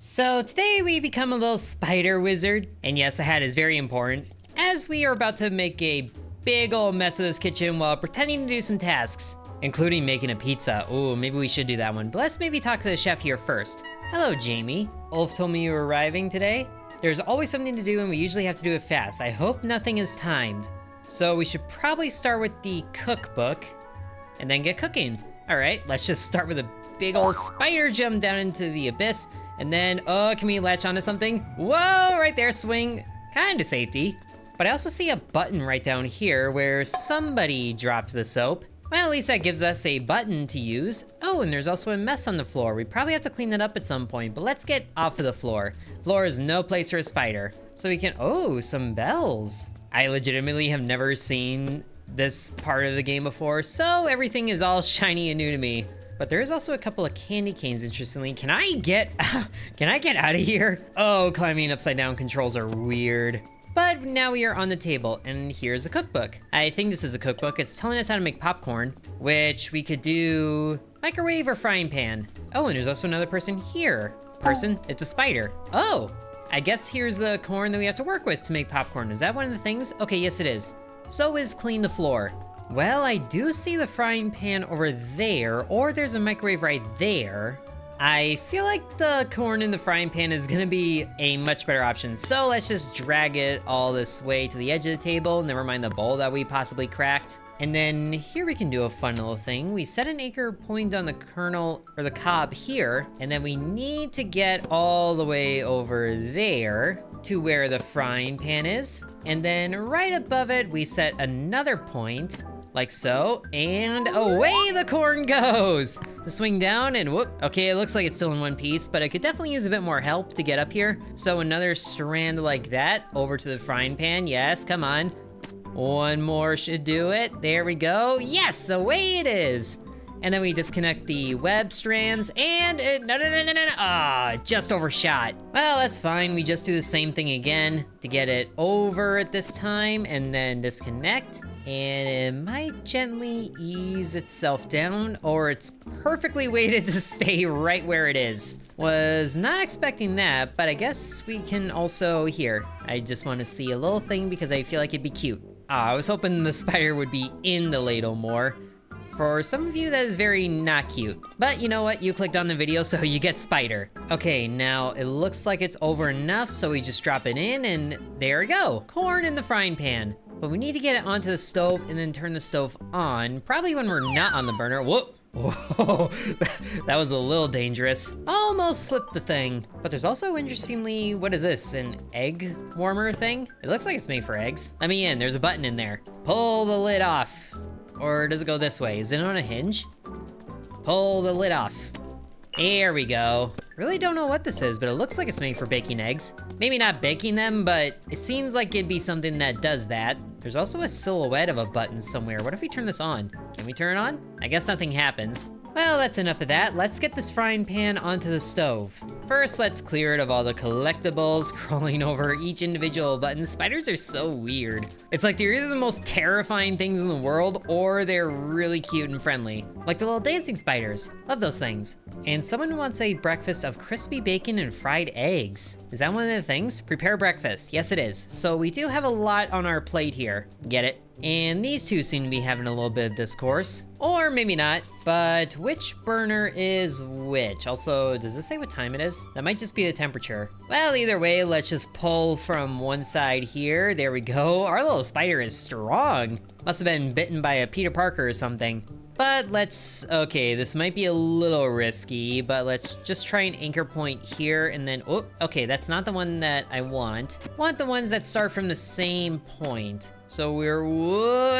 So today we become a little spider wizard, and yes, the hat is very important, as we are about to make a big old mess of this kitchen while pretending to do some tasks, including making a pizza. Ooh, maybe we should do that one, but let's maybe talk to the chef here first. Hello, Jamie. Ulf told me you were arriving today. There's always something to do and we usually have to do it fast. I hope nothing is timed. So we should probably start with the cookbook and then get cooking. All right, let's just start with a big old spider jump down into the abyss. And then, oh, can we latch onto something? Whoa, right there, swing, kind of safety. But I also see a button right down here where somebody dropped the soap. Well, at least that gives us a button to use. Oh, and there's also a mess on the floor. We probably have to clean that up at some point, but let's get off of the floor. Floor is no place for a spider. So we can, oh, some bells. I legitimately have never seen this part of the game before, so everything is all shiny and new to me. But there is also a couple of candy canes, interestingly. Can I get out of here? Oh, climbing upside down controls are weird. But now we are on the table, and here's the cookbook. I think this is a cookbook. It's telling us how to make popcorn, which we could do microwave or frying pan. Oh, and there's also another person here. Person, it's a spider. Oh, I guess here's the corn that we have to work with to make popcorn. Is that one of the things? Okay, yes it is. So is clean the floor. Well, I do see the frying pan over there, or there's a microwave right there. I feel like the corn in the frying pan is gonna be a much better option. So let's just drag it all this way to the edge of the table, never mind the bowl that we possibly cracked. And then here we can do a fun little thing. We set an anchor point on the kernel, or the cob here, and then we need to get all the way over there to where the frying pan is. And then right above it, we set another point, like so, and away the corn goes! The swing down and whoop, okay, it looks like it's still in one piece, but I could definitely use a bit more help to get up here. So another strand like that over to the frying pan, yes, come on. One more should do it, there we go. Yes, away it is. And then we disconnect the web strands and no, ah, just overshot. Well, that's fine, we just do the same thing again to get it over at this time and then disconnect. And it might gently ease itself down, or it's perfectly weighted to stay right where it is. Was not expecting that, but I guess we can also, here, I just want to see a little thing because I feel like it'd be cute. I was hoping the spider would be in the ladle more. For some of you, that is very not cute. But you know what? You clicked on the video, so you get spider. Okay, now it looks like it's over enough, so we just drop it in, and there we go. Corn in the frying pan. But we need to get it onto the stove and then turn the stove on, probably when we're not on the burner. Whoa, whoa, that was a little dangerous. Almost flipped the thing. But there's also, interestingly, what is this, an egg warmer thing? It looks like it's made for eggs. Let me in, there's a button in there. Pull the lid off. Or does it go this way? Is it on a hinge? Pull the lid off. There we go. Really don't know what this is, but it looks like it's made for baking eggs. Maybe not baking them, but it seems like it'd be something that does that. There's also a silhouette of a button somewhere. What if we turn this on? Can we turn it on? I guess nothing happens. Well, that's enough of that. Let's get this frying pan onto the stove. First, let's clear it of all the collectibles crawling over each individual button. Spiders are so weird. It's like they're either the most terrifying things in the world or they're really cute and friendly. Like the little dancing spiders. Love those things. And someone wants a breakfast of crispy bacon and fried eggs. Is that one of the things? Prepare breakfast. Yes, it is. So we do have a lot on our plate here. Get it? And these two seem to be having a little bit of discourse. Or maybe not, but which burner is which? Also, does this say what time it is? That might just be the temperature. Well, either way, let's just pull from one side here. There we go. Our little spider is strong. Must have been bitten by a Peter Parker or something. But let's, okay, this might be a little risky, but let's just try an anchor point here and then, oh, okay, that's not the one that I want. Want the ones that start from the same point. So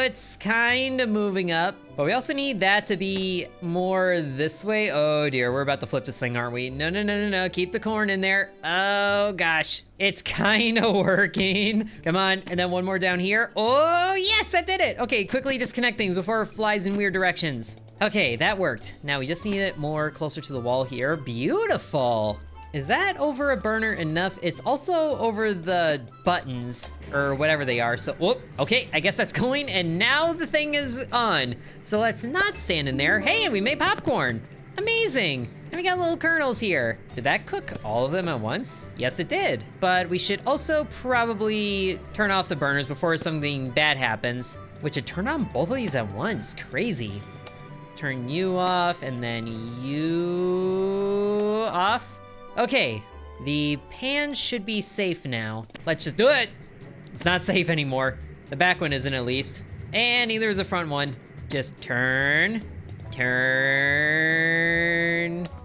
it's kind of moving up, but we also need that to be more this way. Oh dear, we're about to flip this thing, aren't we? No, keep the corn in there. Oh gosh, it's kind of working. Come on, and then one more down here. Oh yes, that did it. Okay, quickly disconnect things before it flies in weird directions. Okay, that worked. Now we just need it more closer to the wall here. Beautiful. Is that over a burner enough? It's also over the buttons, or whatever they are, so, whoop, okay, I guess that's going, and now the thing is on. So let's not stand in there. Hey, we made popcorn. Amazing! And we got little kernels here. Did that cook all of them at once? Yes, it did. But we should also probably turn off the burners before something bad happens, which would turn on both of these at once. Crazy. Turn you off, and then you off. Okay, the pan should be safe now. Let's just do it. It's not safe anymore. The back one isn't, at least. And neither is the front one. Just turn. Turn.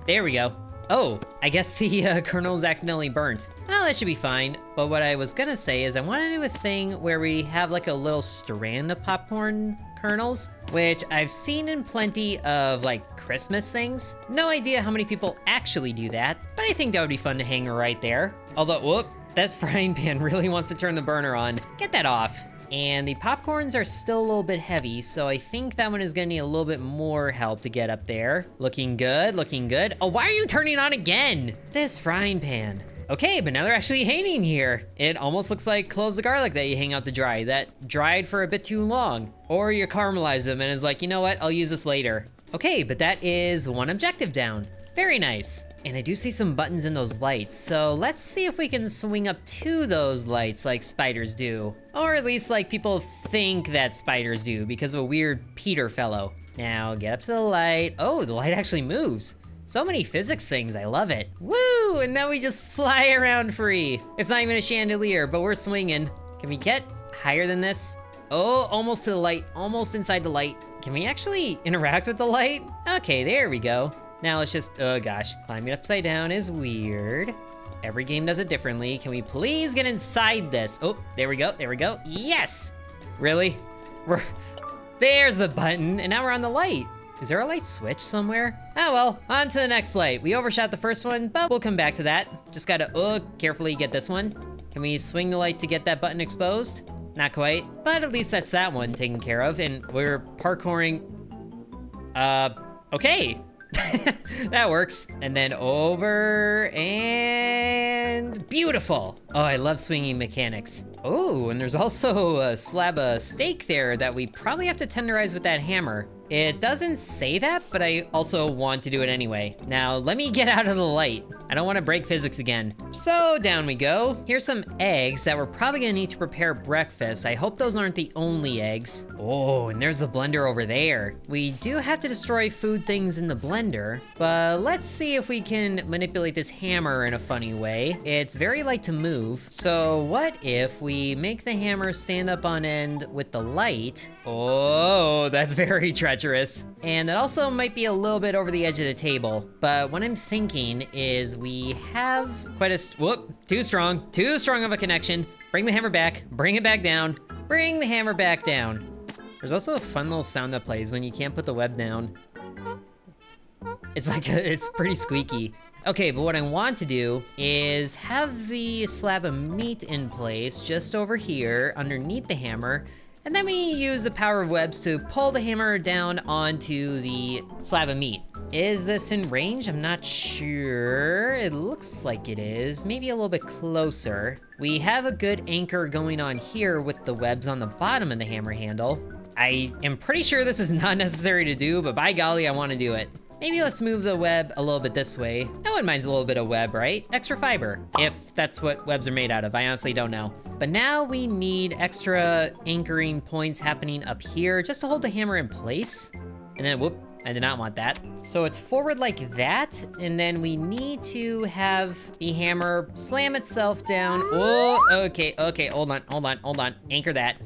There we go. Oh, I guess the kernel's accidentally burnt. Well, that should be fine. But what I was gonna say is I want to do a thing where we have like a little strand of popcorn kernels, which I've seen in plenty of like Christmas things. No idea how many people actually do that, but I think that would be fun to hang right there. Although, whoop, that frying pan really wants to turn the burner on. Get that off. And the popcorns are still a little bit heavy, so I think that one is gonna need a little bit more help to get up there. Looking good, looking good. Oh, why are you turning on again? This frying pan. Okay, but now they're actually hanging here. It almost looks like cloves of garlic that you hang out to dry, that dried for a bit too long. Or you caramelize them and is like, you know what, I'll use this later. Okay, but that is one objective down. Very nice. And I do see some buttons in those lights, so let's see if we can swing up to those lights like spiders do. Or at least like people think that spiders do because of a weird Peter fellow. Now get up to the light. Oh, the light actually moves. So many physics things, I love it. Woo, and now we just fly around free. It's not even a chandelier, but we're swinging. Can we get higher than this? Oh, almost to the light, almost inside the light. Can we actually interact with the light? Okay, there we go. Now let's just, oh gosh, climbing upside down is weird. Every game does it differently. Can we please get inside this? Oh, there we go, there we go. Yes! Really? There's the button, and now we're on the light. Is there a light switch somewhere? Oh well, on to the next light. We overshot the first one, but we'll come back to that. Just gotta, carefully get this one. Can we swing the light to get that button exposed? Not quite, but at least that's that one taken care of, and we're parkouring. Okay. That works. And then over and beautiful. Oh, I love swinging mechanics. Oh, and there's also a slab of steak there that we probably have to tenderize with that hammer. It doesn't say that, but I also want to do it anyway. Now, let me get out of the light. I don't want to break physics again. So down we go. Here's some eggs that we're probably gonna need to prepare breakfast. I hope those aren't the only eggs. Oh, and there's the blender over there. We do have to destroy food things in the blender, but let's see if we can manipulate this hammer in a funny way. It's very light to move. So what if we make the hammer stand up on end with the light? Oh, that's very treacherous. And that also might be a little bit over the edge of the table. But what I'm thinking is we have quite a, too strong of a connection. Bring the hammer back, bring it back down, bring the hammer back down. There's also a fun little sound that plays when you can't put the web down. It's like, it's pretty squeaky. Okay, but what I want to do is have the slab of meat in place just over here underneath the hammer, and then we use the power of webs to pull the hammer down onto the slab of meat. Is this in range? I'm not sure. It looks like it is. Maybe a little bit closer. We have a good anchor going on here with the webs on the bottom of the hammer handle. I am pretty sure this is not necessary to do, but by golly, I want to do it. Maybe let's move the web a little bit this way. No one minds a little bit of web, right? Extra fiber, if that's what webs are made out of. I honestly don't know. But now we need extra anchoring points happening up here just to hold the hammer in place. And then, whoop, I did not want that. So it's forward like that, and then we need to have the hammer slam itself down. Oh, okay, hold on. Anchor that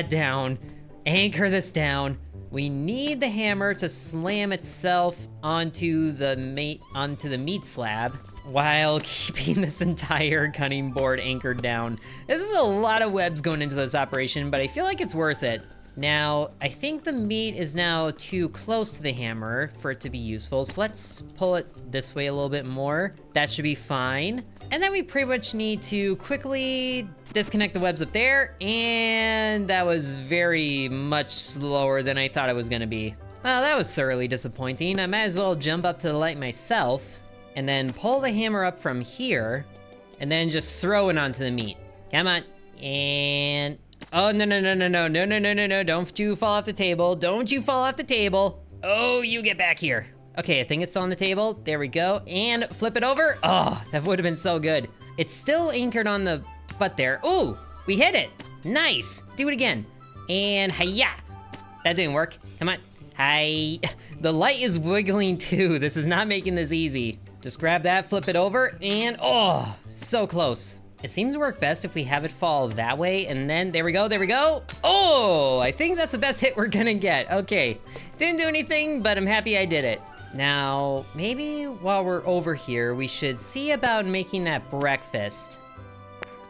down. Anchor this down. We need the hammer to slam itself onto the meat slab while keeping this entire cutting board anchored down. This is a lot of webs going into this operation, but I feel like it's worth it. Now, I think the meat is now too close to the hammer for it to be useful, so let's pull it this way a little bit more. That should be fine. And then we pretty much need to quickly disconnect the webs up there, and that was very much slower than I thought it was gonna be. Well, that was thoroughly disappointing. I might as well jump up to the light myself, and then pull the hammer up from here, and then just throw it onto the meat. Come on, and... oh, no, don't you fall off the table. Don't you fall off the table. Oh, you get back here. Okay, I think it's still on the table. There we go. And flip it over. Oh, that would have been so good. It's still anchored on the butt there. Ooh, we hit it. Nice. Do it again. And hiya. That didn't work. Come on. Hi. The light is wiggling too. This is not making this easy. Just grab that, flip it over, and oh, so close. It seems to work best if we have it fall that way, and then there we go, there we go. Oh, I think that's the best hit we're gonna get. Okay, didn't do anything, but I'm happy I did it. Now, maybe while we're over here, we should see about making that breakfast,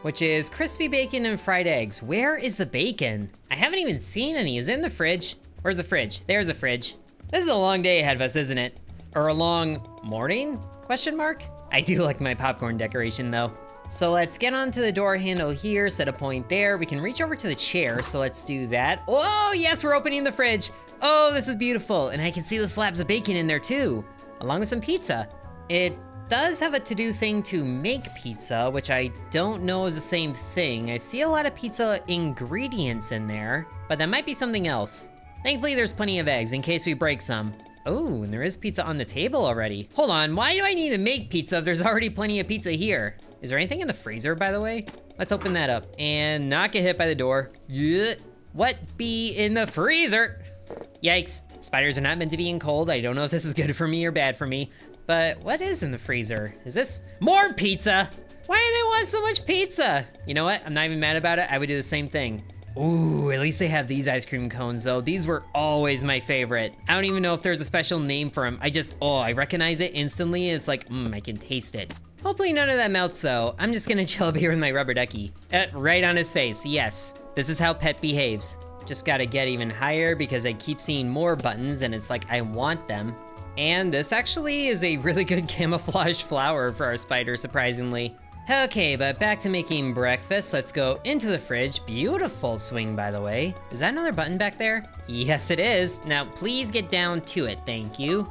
which is crispy bacon and fried eggs. Where is the bacon? I haven't even seen any. Is it in the fridge? Where's the fridge? There's the fridge. This is a long day ahead of us, isn't it? Or a long morning? Question mark? I do like my popcorn decoration though. So let's get onto the door handle here, set a point there. We can reach over to the chair, so let's do that. Oh, yes, we're opening the fridge. Oh, this is beautiful. And I can see the slabs of bacon in there too, along with some pizza. It does have a to-do thing to make pizza, which I don't know is the same thing. I see a lot of pizza ingredients in there, but that might be something else. Thankfully, there's plenty of eggs in case we break some. Oh, and there is pizza on the table already. Hold on, why do I need to make pizza if there's already plenty of pizza here? Is there anything in the freezer, by the way? Let's open that up and not get hit by the door. Yeah. What be in the freezer? Yikes, spiders are not meant to be in cold. I don't know if this is good for me or bad for me, but what is in the freezer? Is this more pizza? Why do they want so much pizza? You know what, I'm not even mad about it. I would do the same thing. Ooh, at least they have these ice cream cones though. These were always my favorite. I don't even know if there's a special name for them. I recognize it instantly. It's like, I can taste it. Hopefully none of that melts though. I'm just gonna chill up here with my rubber ducky. Right on his face, yes. This is how pet behaves. Just gotta get even higher because I keep seeing more buttons and it's like I want them. And this actually is a really good camouflaged flower for our spider, surprisingly. Okay, but back to making breakfast. Let's go into the fridge. Beautiful swing, by the way. Is that another button back there? Yes, it is. Now, please get down to it, thank you.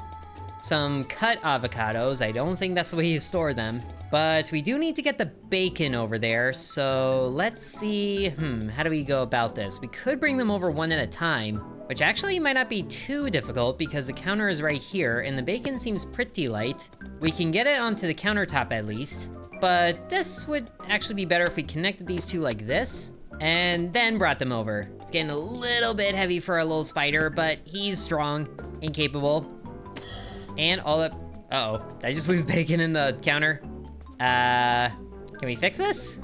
Some cut avocados. I don't think that's the way you store them. But we do need to get the bacon over there, so let's see, how do we go about this? We could bring them over one at a time, which actually might not be too difficult because the counter is right here and the bacon seems pretty light. We can get it onto the countertop at least. But this would actually be better if we connected these two like this, and then brought them over. It's getting a little bit heavy for our little spider, but he's strong and capable. And all up, uh-oh, did I just lose bacon in the counter? Can we fix this?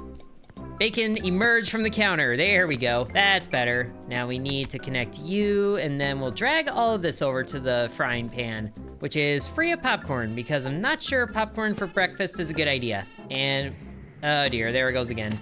Bacon emerged from the counter, there we go, that's better. Now we need to connect you, and then we'll drag all of this over to the frying pan, which is free of popcorn, because I'm not sure popcorn for breakfast is a good idea. And, oh dear, there it goes again.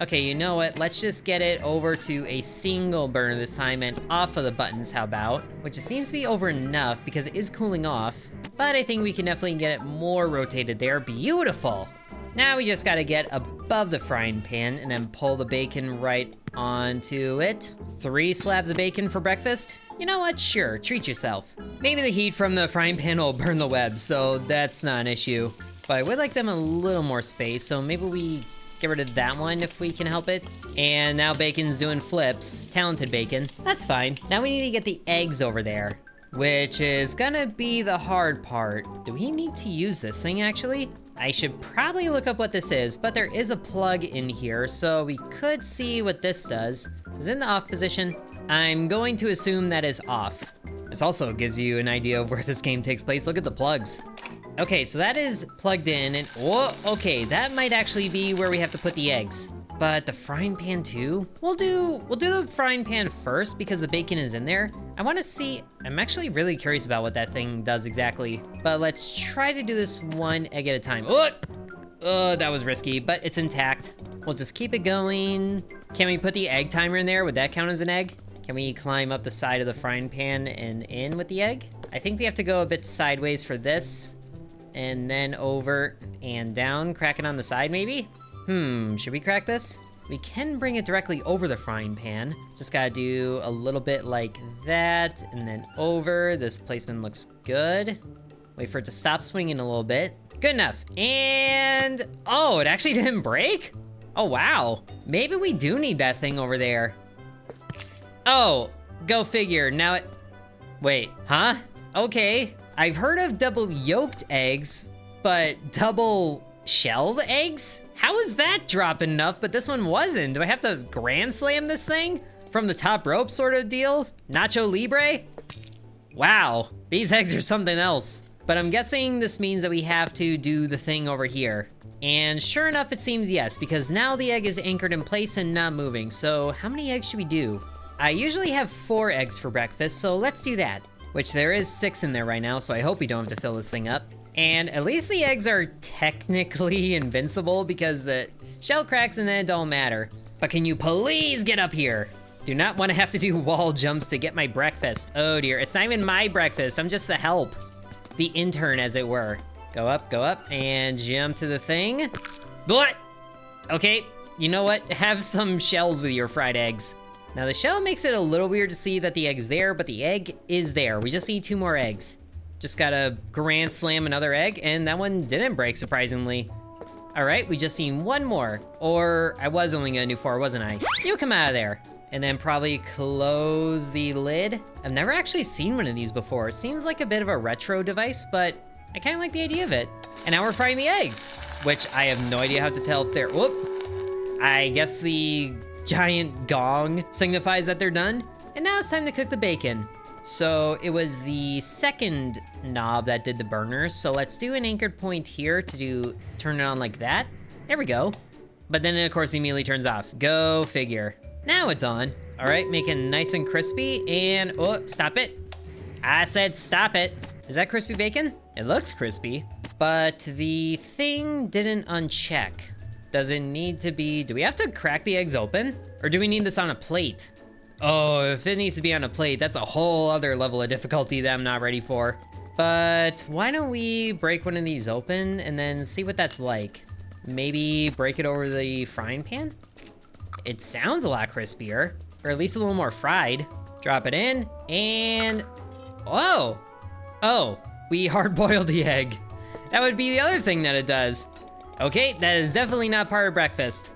Okay, you know what, let's just get it over to a single burner this time and off of the buttons, how about? Which it seems to be over enough because it is cooling off, but I think we can definitely get it more rotated there. Beautiful! Now we just gotta get above the frying pan and then pull the bacon right onto it. 3 slabs of bacon for breakfast? You know what, sure, treat yourself. Maybe the heat from the frying pan will burn the webs, so that's not an issue. But I would like them a little more space, so maybe we get rid of that one if we can help it. And now bacon's doing flips. Talented bacon. That's fine. Now we need to get the eggs over there, which is gonna be the hard part. Do we need to use this thing actually? I should probably look up what this is, but there is a plug in here, so we could see what this does. Is it in the off position? I'm going to assume that is off. This also gives you an idea of where this game takes place. Look at the plugs. Okay, so that is plugged in, and whoa, okay, that might actually be where we have to put the eggs. But the frying pan too? We'll do the frying pan first because the bacon is in there. I want to see, I'm actually really curious about what that thing does exactly. But let's try to do this one egg at a time. Oh, that was risky, but it's intact. We'll just keep it going. Can we put the egg timer in there? Would that count as an egg? Can we climb up the side of the frying pan and in with the egg? I think we have to go a bit sideways for this. And then over and down, crack it on the side maybe? Should we crack this? We can bring it directly over the frying pan. Just gotta do a little bit like that, and then over. This placement looks good. Wait for it to stop swinging a little bit. Good enough. And, oh, it actually didn't break? Oh, wow. Maybe we do need that thing over there. Oh, go figure. Now it, wait, huh? Okay. I've heard of double yolked eggs, but double shelled eggs? How is that dropping enough, but this one wasn't? Do I have to grand slam this thing? From the top rope sort of deal? Nacho Libre? Wow, these eggs are something else. But I'm guessing this means that we have to do the thing over here. And sure enough, it seems yes, because now the egg is anchored in place and not moving. So how many eggs should we do? I usually have 4 eggs for breakfast, so let's do that. Which there is 6 in there right now, so I hope we don't have to fill this thing up. And at least the eggs are technically invincible because the shell cracks and then it don't matter. But can you please get up here? Do not want to have to do wall jumps to get my breakfast. Oh dear, it's not even my breakfast, I'm just the help. The intern, as it were. Go up, and jump to the thing. What? Okay, you know what? Have some shells with your fried eggs. Now the shell makes it a little weird to see that the egg's there, but the egg is there. We just need 2 more eggs. Just gotta grand slam another egg, and that one didn't break, surprisingly. All right, we just need 1 more. Or I was only gonna do 4, wasn't I? You come out of there. And then probably close the lid. I've never actually seen one of these before. It seems like a bit of a retro device, but I kind of like the idea of it. And now we're frying the eggs, which I have no idea how to tell if they're, whoop. I guess the giant gong signifies that they're done. And now it's time to cook the bacon. So it was the second knob that did the burner. So let's do an anchored point here to turn it on like that. There we go. But then it, of course, immediately turns off. Go figure. Now it's on. All right, make it nice and crispy, and oh, stop it. I said stop it. Is that crispy bacon? It looks crispy, but the thing didn't uncheck. Does it need to be, do we have to crack the eggs open? Or do we need this on a plate? Oh, if it needs to be on a plate, that's a whole other level of difficulty that I'm not ready for. But why don't we break one of these open and then see what that's like? Maybe break it over the frying pan? It sounds a lot crispier, or at least a little more fried. Drop it in, and oh, we hard-boiled the egg. That would be the other thing that it does. Okay, that is definitely not part of breakfast.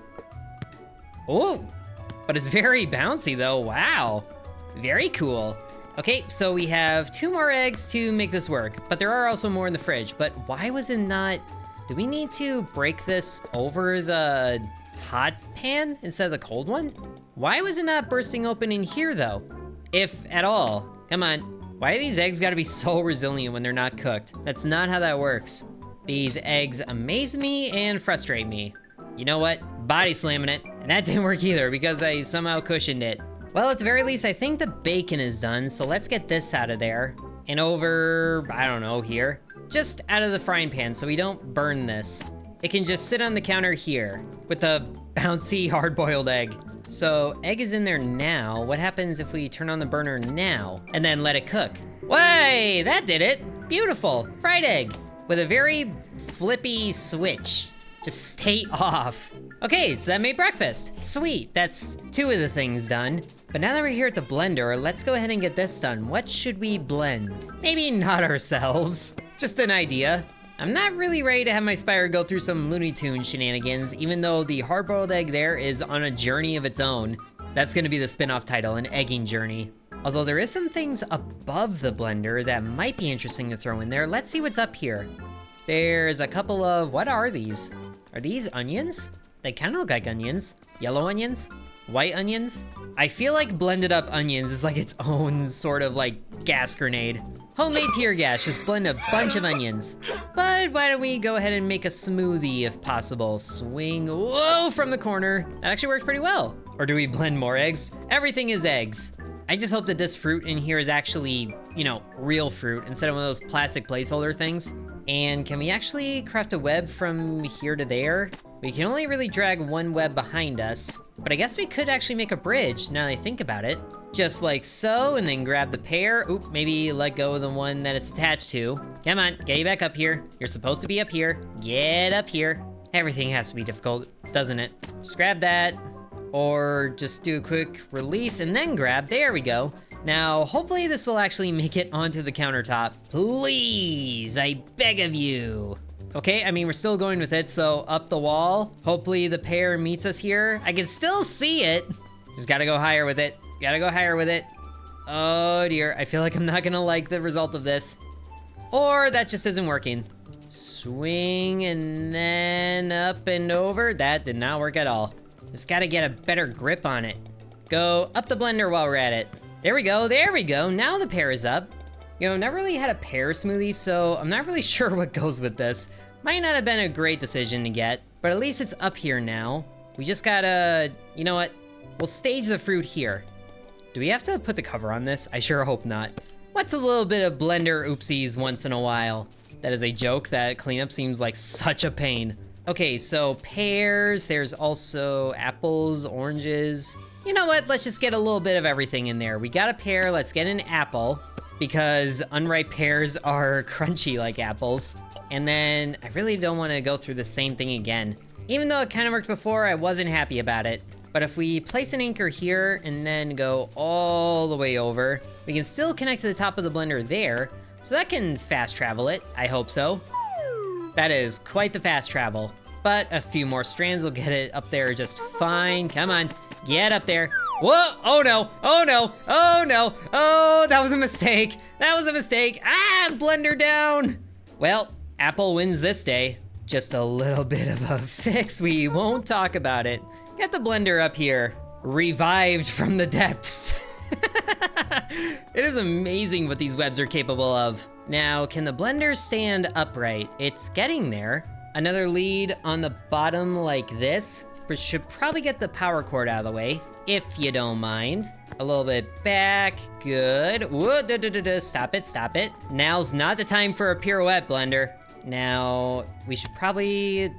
Oh, but it's very bouncy though, wow. Very cool. Okay, so we have 2 more eggs to make this work, but there are also more in the fridge. But why was it not, do we need to break this over the hot pan instead of the cold one? Why was it not bursting open in here though? If at all. Come on. Why do these eggs gotta be so resilient when they're not cooked? That's not how that works. These eggs amaze me and frustrate me. You know what? Body slamming it. And that didn't work either because I somehow cushioned it. Well, at the very least, I think the bacon is done, so let's get this out of there. And over, I don't know, here. Just out of the frying pan so we don't burn this. It can just sit on the counter here with a bouncy hard-boiled egg. So egg is in there now. What happens if we turn on the burner now and then let it cook? Way, that did it. Beautiful, fried egg with a very flippy switch. Just stay off. Okay, so that made breakfast. Sweet, that's 2 of the things done. But now that we're here at the blender, let's go ahead and get this done. What should we blend? Maybe not ourselves, just an idea. I'm not really ready to have my spider go through some Looney Tunes shenanigans, even though the hard-boiled egg there is on a journey of its own. That's gonna be the spin-off title, an egging journey. Although there is some things above the blender that might be interesting to throw in there. Let's see what's up here. There's a couple of, what are these? Are these onions? They kind of look like onions. Yellow onions? White onions? I feel like blended up onions is like its own sort of like gas grenade. Homemade tear gas, just blend a bunch of onions. But why don't we go ahead and make a smoothie if possible? Swing, whoa, from the corner. That actually worked pretty well. Or do we blend more eggs? Everything is eggs. I just hope that this fruit in here is actually, you know, real fruit instead of one of those plastic placeholder things. And can we actually craft a web from here to there? We can only really drag 1 web behind us, but I guess we could actually make a bridge now that I think about it. Just like so, and then grab the pair. Oop, maybe let go of the one that it's attached to. Come on, get you back up here. You're supposed to be up here. Get up here. Everything has to be difficult, doesn't it? Just grab that, or just do a quick release and then grab. There we go. Now, hopefully this will actually make it onto the countertop. Please, I beg of you. Okay, I mean, we're still going with it, so up the wall. Hopefully the pair meets us here. I can still see it. Just gotta go higher with it. Gotta go higher with it. Oh dear, I feel like I'm not gonna like the result of this. Or that just isn't working. Swing and then up and over. That did not work at all. Just gotta get a better grip on it. Go up the blender while we're at it. There we go, there we go. Now the pear is up. You know, never really had a pear smoothie, so I'm not really sure what goes with this. Might not have been a great decision to get, but at least it's up here now. We just gotta, you know what? We'll stage the fruit here. Do we have to put the cover on this? I sure hope not. What's a little bit of blender oopsies once in a while? That is a joke. That cleanup seems like such a pain. Okay, so pears, there's also apples, oranges. You know what? Let's just get a little bit of everything in there. We got a pear, let's get an apple, because unripe pears are crunchy like apples. And then I really don't want to go through the same thing again. Even though it kind of worked before, I wasn't happy about it. But if we place an anchor here and then go all the way over, we can still connect to the top of the blender there, so that can fast travel it. I hope so. That is quite the fast travel. But a few more strands will get it up there just fine. Come on, get up there. Whoa, oh no, oh no, oh no, oh, that was a mistake. That was a mistake. Ah, blender down. Well, apple wins this day. Just a little bit of a fix, we won't talk about it. Get the blender up here. Revived from the depths. It is amazing what these webs are capable of. Now, can the blender stand upright? It's getting there. Another lead on the bottom like this, but should probably get the power cord out of the way, if you don't mind. A little bit back, good. Whoa, stop it, stop it. Now's not the time for a pirouette, blender. Now, we should probably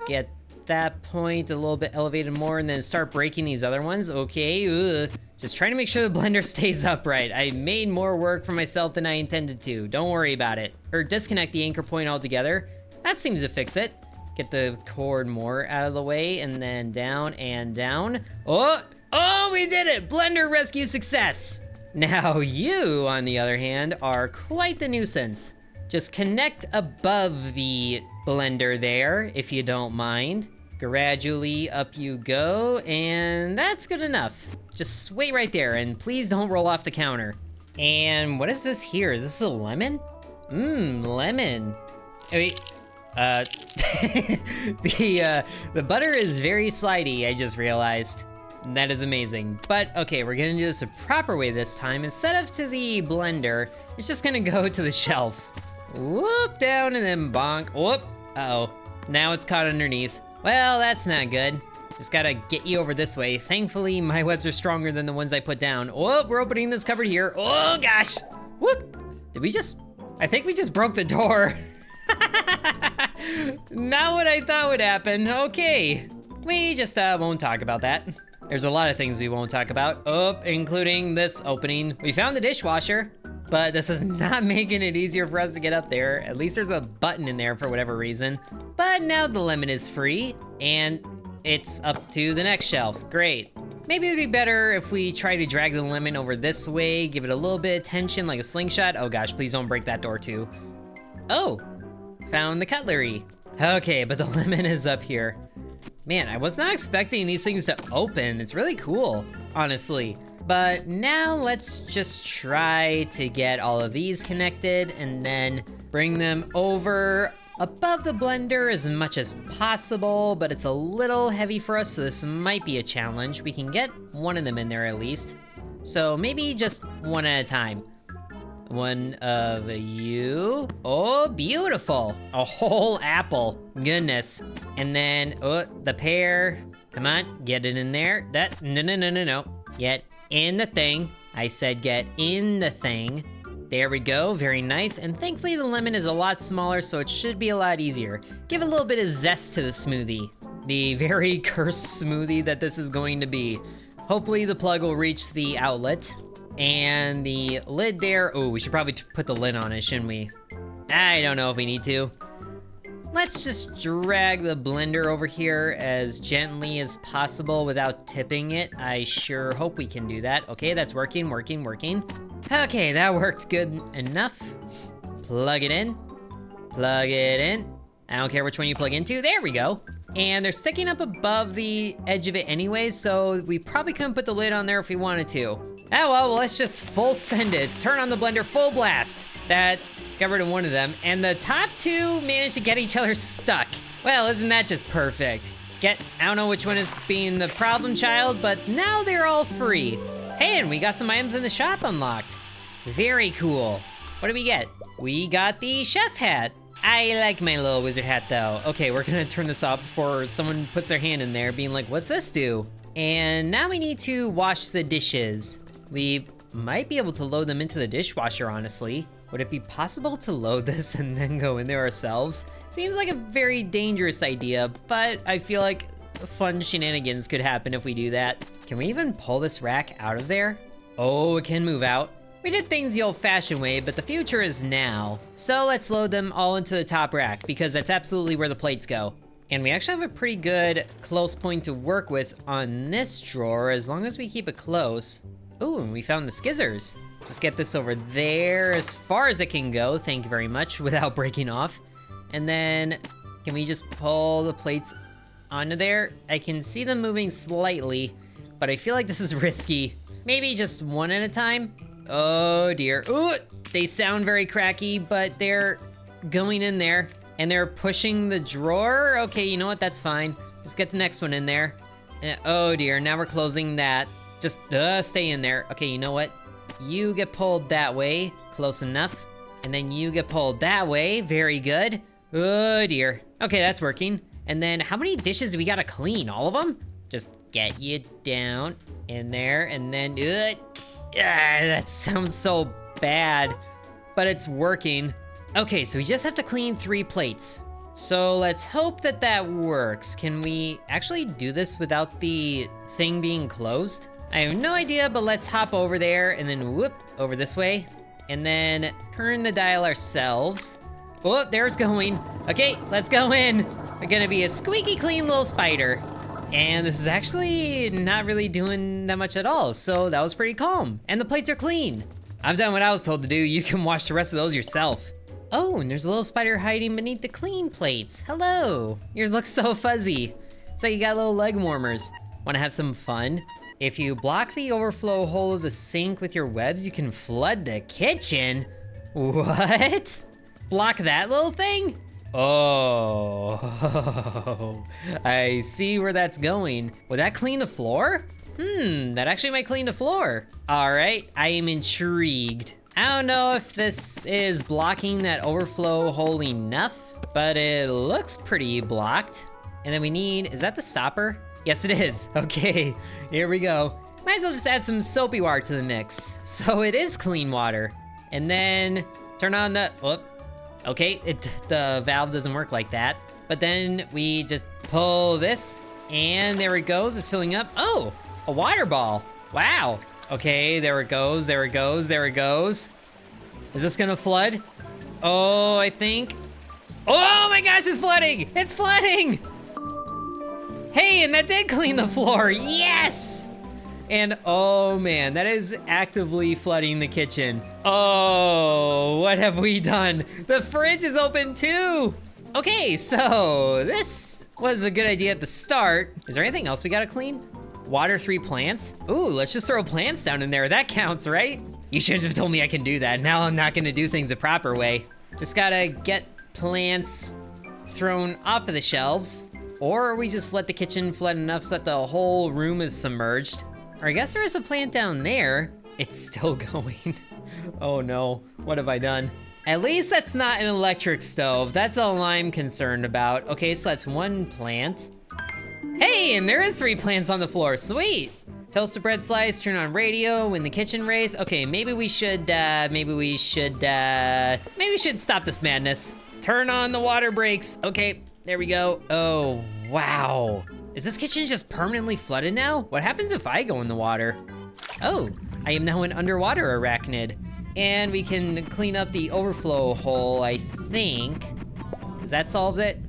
get that point a little bit elevated more and then start breaking these other ones. Okay, just trying to make sure the blender stays upright. I made more work for myself than I intended to. Don't worry about it. Or disconnect the anchor point altogether. That seems to fix it. Get the cord more out of the way and then down and down. Oh, we did it! Blender rescue success! Now you, on the other hand, are quite the nuisance. Just connect above the blender there, if you don't mind. Gradually up you go, and that's good enough. Just wait right there, and please don't roll off the counter. And what is this here? Is this a lemon? Lemon. Wait, the butter is very slidey, I just realized. That is amazing. But okay, we're gonna do this a proper way this time. Instead of to the blender, it's just gonna go to the shelf. Whoop, down and then bonk. Whoop, uh-oh. Now it's caught underneath. Well, that's not good. Just gotta get you over this way. Thankfully, my webs are stronger than the ones I put down. Oh, we're opening this cupboard here. Oh gosh, whoop. I think we just broke the door. Not what I thought would happen. Okay, we just won't talk about that. There's a lot of things we won't talk about, including this opening. We found the dishwasher, but this is not making it easier for us to get up there. At least there's a button in there for whatever reason. But now the lemon is free, and it's up to the next shelf. Great. Maybe it'd be better if we try to drag the lemon over this way, give it a little bit of tension like a slingshot. Oh gosh, please don't break that door too. Oh, found the cutlery. Okay, but the lemon is up here. Man, I was not expecting these things to open. It's really cool, honestly. But now let's just try to get all of these connected and then bring them over above the blender as much as possible, but it's a little heavy for us, so this might be a challenge. We can get one of them in there at least. So maybe just one at a time. One of you. Oh, beautiful. A whole apple. Goodness. And then, the pear. Come on, get it in there. No. Get in the thing. I said get in the thing. There we go, very nice. And thankfully the lemon is a lot smaller, so it should be a lot easier. Give a little bit of zest to the smoothie. The very cursed smoothie that this is going to be. Hopefully the plug will reach the outlet. And the lid there, oh, we should probably put the lid on it, shouldn't we? I don't know if we need to. Let's just drag the blender over here as gently as possible without tipping it. I sure hope we can do that. Okay, that's working. Okay, that worked good enough. Plug it in. Plug it in. I don't care which one you plug into. There we go. And they're sticking up above the edge of it anyways, so we probably couldn't put the lid on there if we wanted to. Oh well, let's just full send it. Turn on the blender full blast. That got rid of one of them, and the top two managed to get each other stuck. Well, isn't that just perfect? I don't know which one is being the problem child, but now they're all free. Hey, and we got some items in the shop unlocked. Very cool. What did we get? We got the chef hat. I like my little wizard hat though. Okay, we're gonna turn this off before someone puts their hand in there being like, what's this do? And now we need to wash the dishes. We might be able to load them into the dishwasher, honestly. Would it be possible to load this and then go in there ourselves? Seems like a very dangerous idea, but I feel like fun shenanigans could happen if we do that. Can we even pull this rack out of there? Oh, it can move out. We did things the old-fashioned way, but the future is now. So let's load them all into the top rack, because that's absolutely where the plates go. And we actually have a pretty good close point to work with on this drawer, as long as we keep it close. Ooh, and we found the skizzers. Just get this over there as far as it can go, thank you very much, without breaking off. And then, can we just pull the plates onto there? I can see them moving slightly, but I feel like this is risky. Maybe just one at a time? Oh dear. Ooh, they sound very cracky, but they're going in there, and they're pushing the drawer. Okay, you know what, that's fine. Just get the next one in there. Oh dear, now we're closing that. Just stay in there. Okay, you know what? You get pulled that way, close enough. And then you get pulled that way, very good. Oh dear. Okay, that's working. And then how many dishes do we gotta clean? All of them? Just get you down in there, and then, that sounds so bad, but it's working. Okay, so we just have to clean 3 plates. So let's hope that that works. Can we actually do this without the thing being closed? I have no idea, but let's hop over there and then whoop, over this way. And then turn the dial ourselves. Oh, there it's going. Okay, let's go in. We're gonna be a squeaky clean little spider. And this is actually not really doing that much at all, so that was pretty calm. And the plates are clean. I've done what I was told to do. You can wash the rest of those yourself. Oh, and there's a little spider hiding beneath the clean plates. Hello. Your looks so fuzzy. It's like you got little leg warmers. Wanna have some fun? If you block the overflow hole of the sink with your webs, you can flood the kitchen? What? Block that little thing? Oh, I see where that's going. Would that clean the floor? That actually might clean the floor. All right, I am intrigued. I don't know if this is blocking that overflow hole enough, but it looks pretty blocked. And then we need, is that the stopper? Yes, it is. Okay, here we go. Might as well just add some soapy water to the mix. So it is clean water. And then turn on the, okay, the valve doesn't work like that. But then we just pull this, and there it goes, it's filling up. Oh, a water ball, wow. Okay, there it goes, there it goes, there it goes. Is this gonna flood? Oh, I think. Oh my gosh, it's flooding, it's flooding. Hey, and that did clean the floor, yes! And oh man, that is actively flooding the kitchen. Oh, what have we done? The fridge is open too! Okay, so this was a good idea at the start. Is there anything else we gotta clean? Water 3 plants? Ooh, let's just throw plants down in there, that counts, right? You shouldn't have told me I can do that. Now I'm not gonna do things the proper way. Just gotta get plants thrown off of the shelves. Or we just let the kitchen flood enough so that the whole room is submerged. Or I guess there is a plant down there. It's still going. Oh no, what have I done? At least that's not an electric stove. That's all I'm concerned about. Okay, so that's 1 plant. Hey, and there is 3 plants on the floor, sweet. Toast a bread slice, turn on radio, win the kitchen race. Okay, maybe we should stop this madness. Turn on the water brakes. Okay, there we go. Oh, wow. Is this kitchen just permanently flooded now? What happens if I go in the water? Oh, I am now an underwater arachnid. And we can clean up the overflow hole, I think. Does that solve it?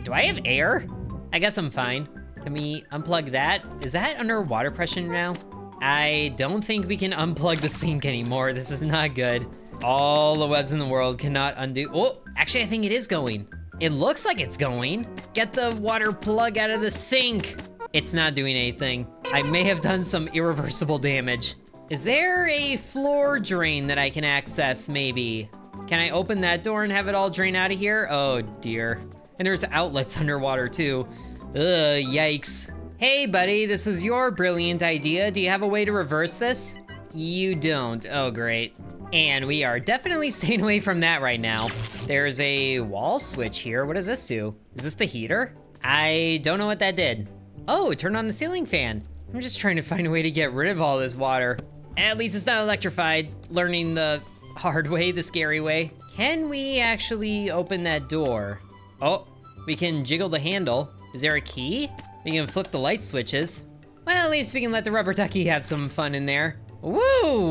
Do I have air? I guess I'm fine. Can we unplug that? Is that under water pressure now? I don't think we can unplug the sink anymore. This is not good. All the webs in the world cannot undo. Oh, actually, I think it is going. It looks like it's going. Get the water plug out of the sink. It's not doing anything. I may have done some irreversible damage. Is there a floor drain that I can access, maybe? Can I open that door and have it all drain out of here? Oh dear. And there's outlets underwater too. Ugh, yikes. Hey buddy, this was your brilliant idea. Do you have a way to reverse this? You don't, oh great. And we are definitely staying away from that right now. There's a wall switch here. What does this do? Is this the heater? I don't know what that did. Oh, it turned on the ceiling fan. I'm just trying to find a way to get rid of all this water. At least it's not electrified. Learning the hard way, the scary way. Can we actually open that door? Oh, we can jiggle the handle. Is there a key? We can flip the light switches. Well, at least we can let the rubber ducky have some fun in there. Woo,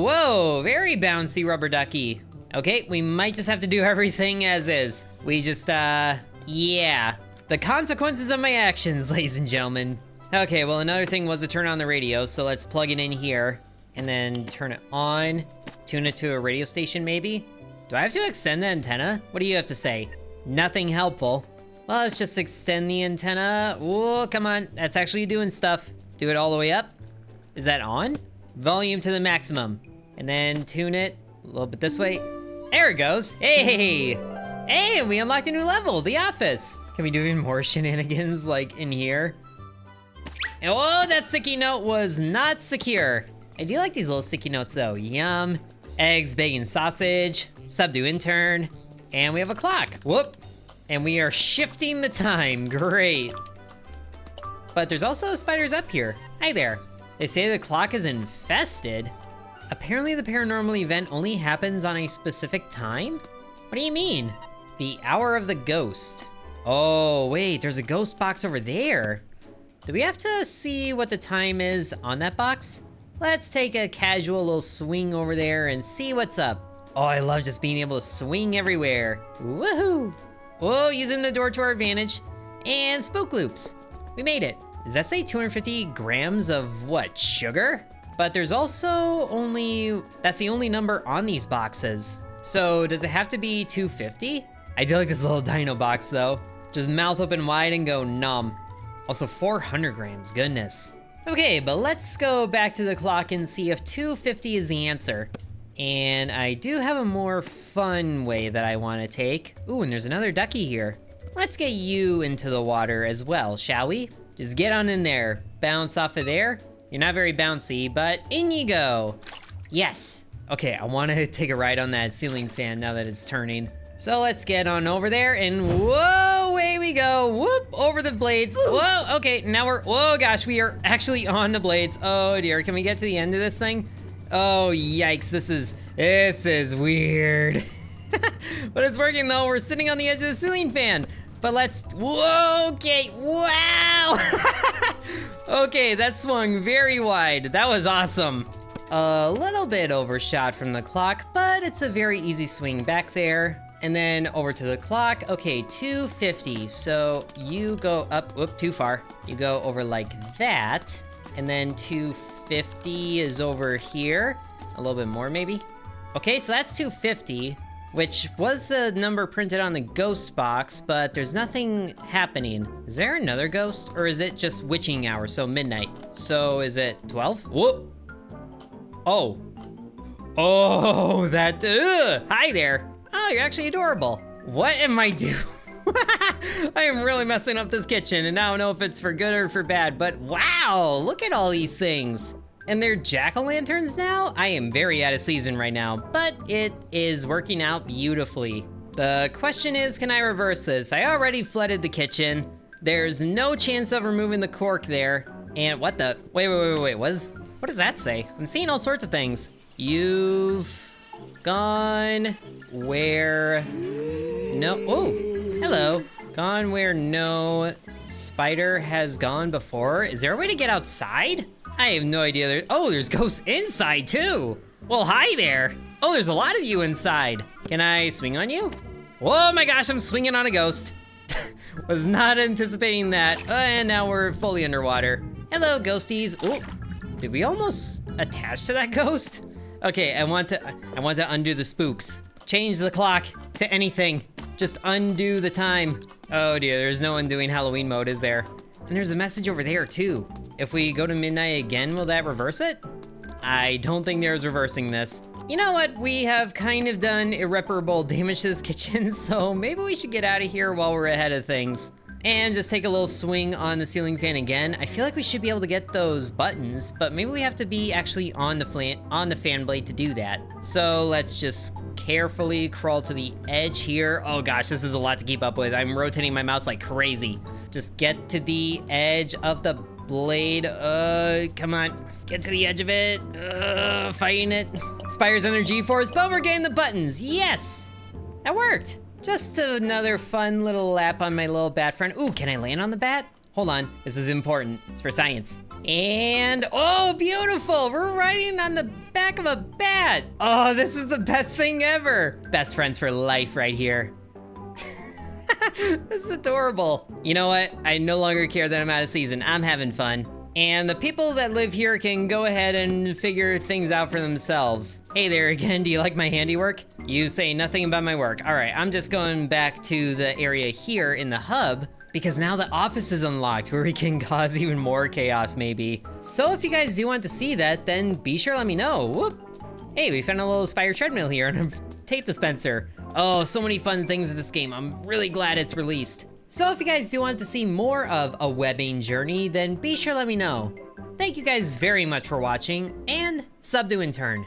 whoa, very bouncy rubber ducky. Okay, we might just have to do everything as is. We just, yeah. The consequences of my actions, ladies and gentlemen. Okay, well, another thing was to turn on the radio, so let's plug it in here and then turn it on. Tune it to a radio station, maybe? Do I have to extend the antenna? What do you have to say? Nothing helpful. Well, let's just extend the antenna. Whoa, come on, that's actually doing stuff. Do it all the way up. Is that on? Volume to the maximum. And then tune it a little bit this way. There it goes. Hey! Hey, we unlocked a new level, the office. Can we do even more shenanigans like in here? Oh, that sticky note was not secure. I do like these little sticky notes though. Yum. Eggs, bacon, sausage. Subdue intern. And we have a clock. Whoop. And we are shifting the time. Great. But there's also spiders up here. Hi there. They say the clock is infested. Apparently the paranormal event only happens on a specific time? What do you mean? The hour of the ghost. Oh, wait, there's a ghost box over there. Do we have to see what the time is on that box? Let's take a casual little swing over there and see what's up. Oh, I love just being able to swing everywhere. Woohoo! Whoa, using the door to our advantage. And spook loops. We made it. Does that say 250 grams of what, sugar? But there's also that's the only number on these boxes. So does it have to be 250? I do like this little dino box though. Just mouth open wide and go numb. Also 400 grams, goodness. Okay, but let's go back to the clock and see if 250 is the answer. And I do have a more fun way that I want to take. Ooh, and there's another ducky here. Let's get you into the water as well, shall we? Just get on in there, bounce off of there. You're not very bouncy, but in you go. Yes. Okay, I want to take a ride on that ceiling fan now that it's turning. So let's get on over there and whoa, away we go. Whoop, over the blades. Whoa, okay, now whoa gosh, we are actually on the blades. Oh dear, can we get to the end of this thing? Oh yikes, this is weird. But it's working though, we're sitting on the edge of the ceiling fan. But whoa, okay, wow. Okay, that swung very wide. That was awesome. A little bit overshot from the clock, but it's a very easy swing back there. And then over to the clock. Okay, 250. So you go up, whoop, too far. You go over like that. And then 250 is over here. A little bit more maybe. Okay, so that's 250, which was the number printed on the ghost box, but there's nothing happening. Is there another ghost, or is it just witching hour, so midnight? So is it 12? Whoop! Oh. Oh, that, hi there. Oh, you're actually adorable. What am I doing? I am really messing up this kitchen, and I don't know if it's for good or for bad, but wow, look at all these things. And they're jack-o'-lanterns now? I am very out of season right now, but it is working out beautifully. The question is, can I reverse this? I already flooded the kitchen. There's no chance of removing the cork there. And what the, wait, what does that say? I'm seeing all sorts of things. You've gone where no, oh, hello. Gone where no spider has gone before. Is there a way to get outside? I have no idea. There's ghosts inside too. Well, hi there. Oh, there's a lot of you inside. Can I swing on you? Oh my gosh, I'm swinging on a ghost. Was not anticipating that. And now we're fully underwater. Hello, ghosties. Oh, did we almost attach to that ghost? Okay, I want to undo the spooks. Change the clock to anything. Just undo the time. Oh dear, there's no undoing Halloween mode, is there? And there's a message over there too. If we go to midnight again, will that reverse it? I don't think there's reversing this. You know what? We have kind of done irreparable damage to this kitchen, so maybe we should get out of here while we're ahead of things. And just take a little swing on the ceiling fan again. I feel like we should be able to get those buttons, but maybe we have to be actually on the fan blade to do that. So let's just carefully crawl to the edge here. Oh gosh, this is a lot to keep up with. I'm rotating my mouse like crazy. Just get to the edge of the blade. Come on. Get to the edge of it. Fighting it. Spider's energy force, but we're getting the buttons. Yes! That worked. Just another fun little lap on my little bat friend. Ooh, can I land on the bat? Hold on, this is important. It's for science. And, oh, beautiful! We're riding on the back of a bat. Oh, this is the best thing ever. Best friends for life right here. This is adorable. You know what? I no longer care that I'm out of season. I'm having fun. And the people that live here can go ahead and figure things out for themselves. Hey there again, do you like my handiwork? You say nothing about my work. All right, I'm just going back to the area here in the hub because now the office is unlocked where we can cause even more chaos maybe. So if you guys do want to see that, then be sure to let me know. Whoop. Hey, we found a little spider treadmill here and a tape dispenser. Oh, so many fun things in this game. I'm really glad it's released. So if you guys do want to see more of a webbing journey, then be sure to let me know. Thank you guys very much for watching, and sub to Intern.